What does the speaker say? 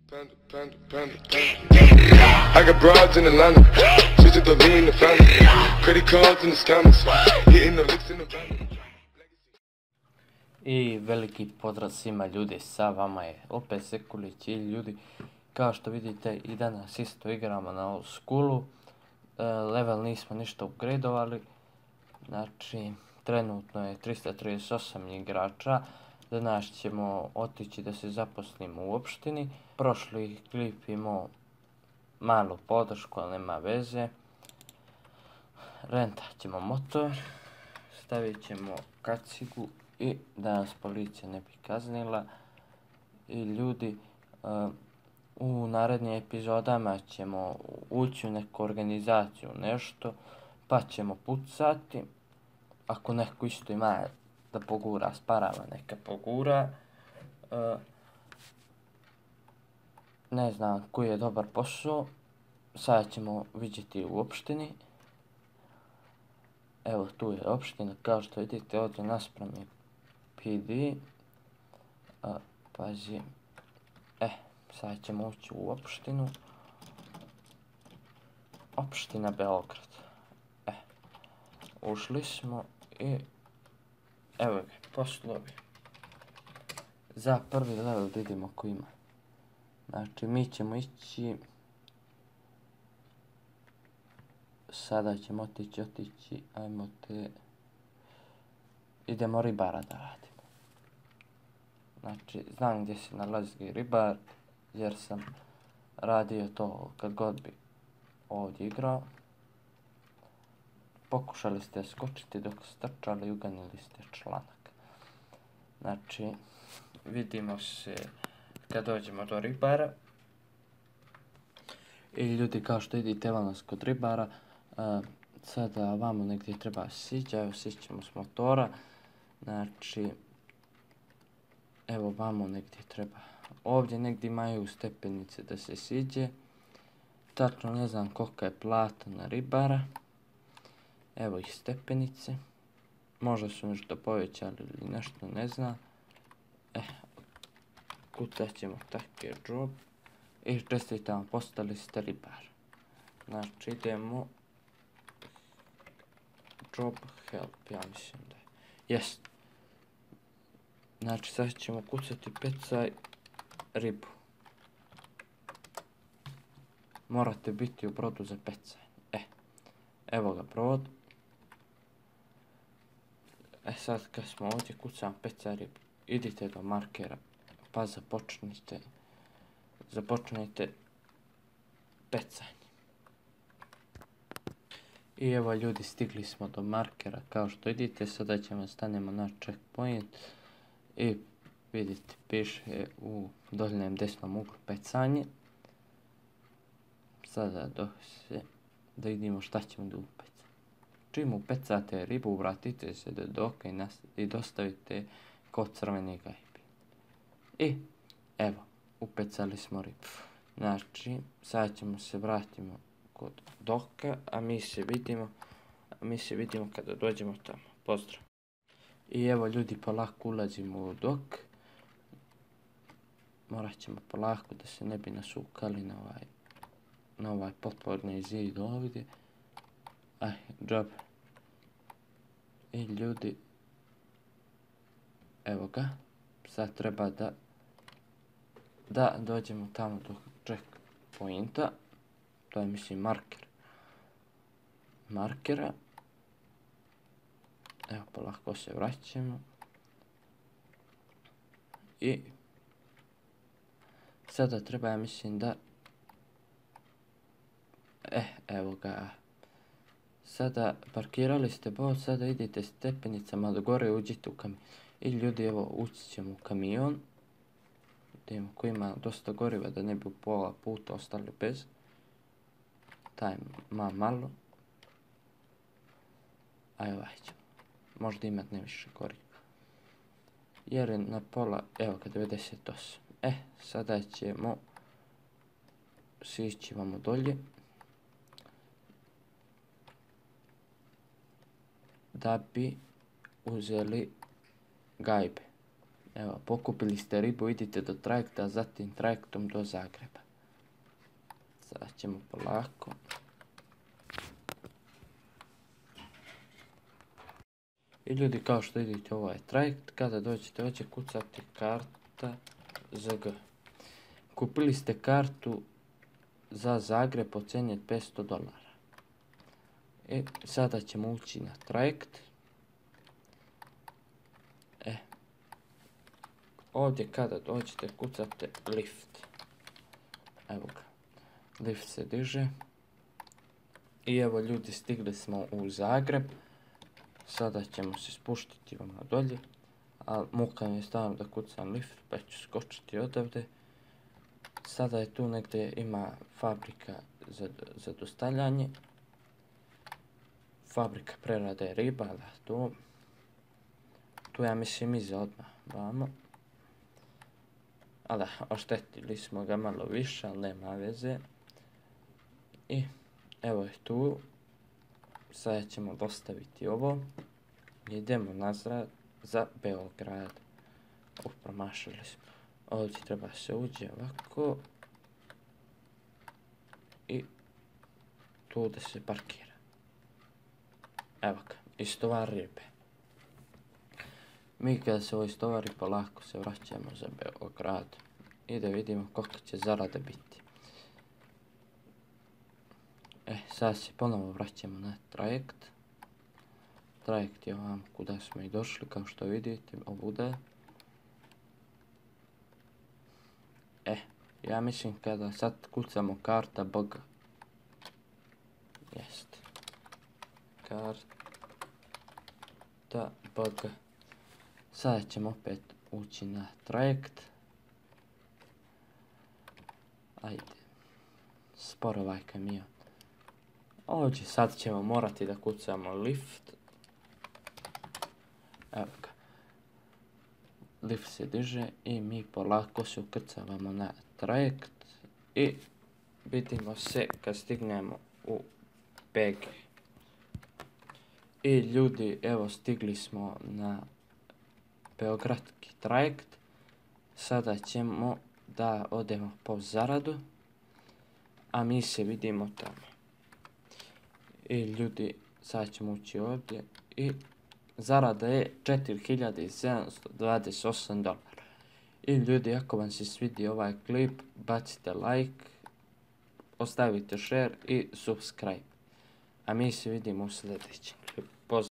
I got broads in Atlanta, switch to lean in the family, credit cards in the scammers, hitting the licks in the van. I veliki pozdrav svima ljudi, sa vama je opet Sekulić i ljudi, kao što vidite i danas isto igramo na old schoolu, level nismo ništa upgradeovali, znači trenutno je 338 igrača, danas ćemo otići da se zaposlimo u opštini, prošli klip imao malu podršku, ali nema veze, rentat ćemo motor, stavit ćemo kacigu i da nas policija ne bi kaznila. I ljudi, u narednim epizodama ćemo ući u neku organizaciju, nešto, pa ćemo pucati. Ako neko isto ima da pogura s parama, neka pogura. Ne znam koji je dobar posao, sada ćemo vidjeti u opštini. Evo tu je opština, kao što vidite ovdje naspram je PD. Pazi, sad ćemo ući u opštinu. Opština Beograd. Ušli smo i evo ga, poslovi. Za prvi level vidimo ko ima. Znači mi ćemo ići, sada ćemo otići, ajmo te, idemo ribara da radimo. Znači znam gdje se nalazi ribar, jer sam radio to kad god bi ovdje igrao. Pokušali ste skočiti dok ste trčali i uganili ste članak. Znači vidimo se kad dođemo do ribara. I ljudi, kao što vidite, evo nas kod ribara. Sada vamo negdje treba sići, evo sićemo s motora. Znači, evo vamo negdje treba. Ovdje negdje imaju stepenice da se siđe. Tačno ne znam kolika je plata na ribara. Evo ih stepenice. Možda su nešto povećali ili nešto, ne znam. Kucat ćemo take job. I čestitam, postali ste ribar. Znači idemo job help, ja mislim da je. Jest. Znači sad ćemo kucati pecaj ribu. Morate biti u brodu za pecaj. Evo ga brod. Sad kad smo ovdje kucam pecaj ribu, idite do markera pa započnite pecanje. I evo ljudi, stigli smo do markera, kao što vidite. Sada ćemo stanemo na checkpoint i vidite piše u donjem desnom uglu pecanje. Sada da vidimo šta ćemo da upecamo. Čim upecate ribu, vratite se do doka i dostavite kod crveni gajbi. I evo, upecali smo ribu. Znači, sad ćemo se vratimo kod doka, a mi se vidimo kada dođemo tamo. Pozdrav. I evo ljudi, polako ulazimo u dok. Morat ćemo polako da se ne bi nasukali na ovaj potporni zid ovdje. Job. I ljudi, evo ga, sad treba da dođemo tamo do checkpointa, to je mislim markera. Evo polako se vraćamo. I sada treba, ja mislim da, evo ga. Sada parkirali ste bod, sada idete stepenicama do gore, uđite u kamion. I ljudi, evo, ući ćemo u kamion. Vidimo koji ima dosta goriva, da ne bi u pola puta ostali bez. Taj ima malo. A ovaj ćemo. Možda imat neviše goriva. Jer je na pola, evo ga, 98. Sada ćemo sići vamo dolje. Da bi uzeli gajbe. Evo, pokupili ste ribu, idite do trajekta, zatim trajektom do Zagreba. Sad ćemo polako. I ljudi, kao što vidite, ovaj trajekt, kada dođete ovdje kucati karta ZG. Kupili ste kartu za Zagreb po cijeni od $500. Sada ćemo ući na trajekt. Ovdje kada dođete kucate lift. Evo ga. Lift se diže. I evo ljudi, stigli smo u Zagreb. Sada ćemo se spuštiti vama dolje. Ali muka mi je stavno da kucam lift, pa ću skočiti odavde. Sada je tu negdje ima fabrika za dostavljanje. Fabrika prerade riba, da tu ja mislim iza odmah vamo. Ali oštetili smo ga malo više, ali nema veze. I evo je tu. Sada ćemo dostaviti ovo. Idemo nazad za Beograd. Promašili smo. Ovdje treba se uđe ovako. I tu da se parkira. Evo ga, istovar ribe. Mi kada se ovo istovari, polako se vraćamo za Beograd. I da vidimo koliko će zarada biti. Sad se ponovo vraćamo na trajekt. Trajekt je ovamo kuda smo i došli, kao što vidite, ovuda. Ja mislim kada sad kucamo karta BG. Jest. Karta BG. Sada ćemo opet ući na trajekt. Ajde. Sporo ovaj kamion. Ovdje sad ćemo morati da kucamo lift. Evo ga. Lift se diže i mi polako se ukrcavamo na trajekt. I vidimo se kad stignemo u BG. I ljudi, evo stigli smo na beogradski trajekt. Sada ćemo da odemo po zaradu. A mi se vidimo tamo. I ljudi, sad ćemo ući ovdje. I zarada je $4728. I ljudi, ako vam se svidio ovaj klip, bacite like, ostavite share i subscribe. A mi se vidimo u sljedećem.